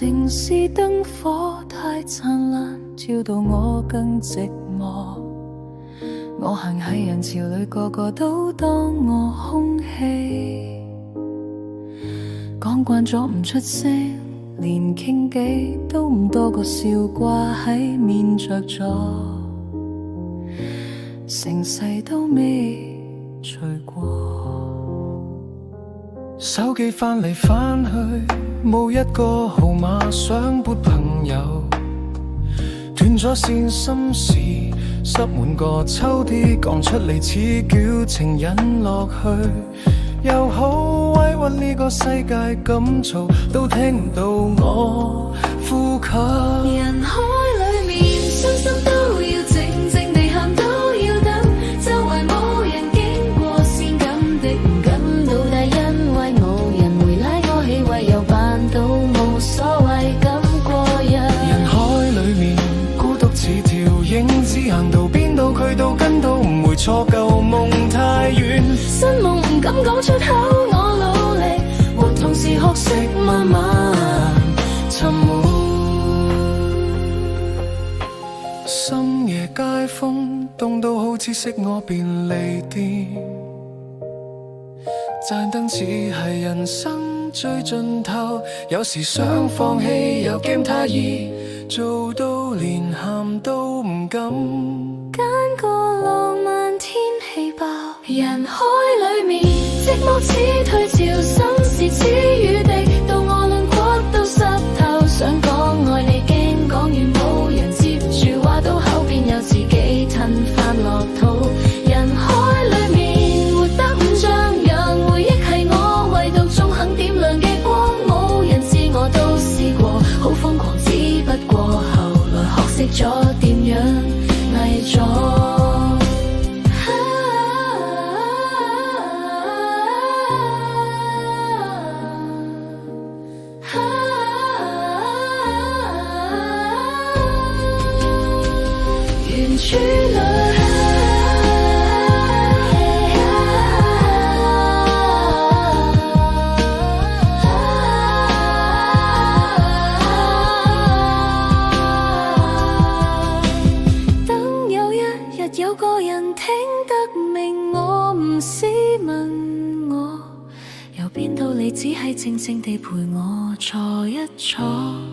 城市燈火太燦爛，照到我更寂寞。我行喺人潮裏，個個都當我空氣。講慣咗唔出聲，連傾偈都唔多個笑掛喺面着咗，成世都未除過。手機翻嚟翻去，冇一個號碼想撥朋友，斷咗線心事塞滿個抽屜，講出嚟似叫情人落去。又好委屈呢個世界咁嘈，都聽唔到我呼吸。人海裏面，傷心都要靜靜地喊，都要等，周圍冇人經過先感的唔感到底，因為冇人回拉我氣，唯有扮到冇所謂咁過日。人海裏面，孤獨似條影子，行到邊度去到跟到唔會錯，舊夢太遠，新夢唔敢講出口，我努力和同時學識慢慢沉沒。深夜街風凍到好似識我便利店，盞燈只係人生最盡頭，有時想放棄又驚太易，做到連喊都唔敢。揀個浪漫天氣爆，人海裏面寂寞似退潮，心事似雨滴，到我輪廓都濕透，想講愛你驚講完冇人接住，話到口邊又自己吞返落肚。人海裏面活得唔像樣，回憶係我唯獨縱肯點亮嘅光，冇人知我都試過，好瘋狂只不過後來學識咗點樣偽裝。遠處裏等有一日有個人聽得明我，唔使問我由邊度嚟，只係靜靜地陪我坐一坐。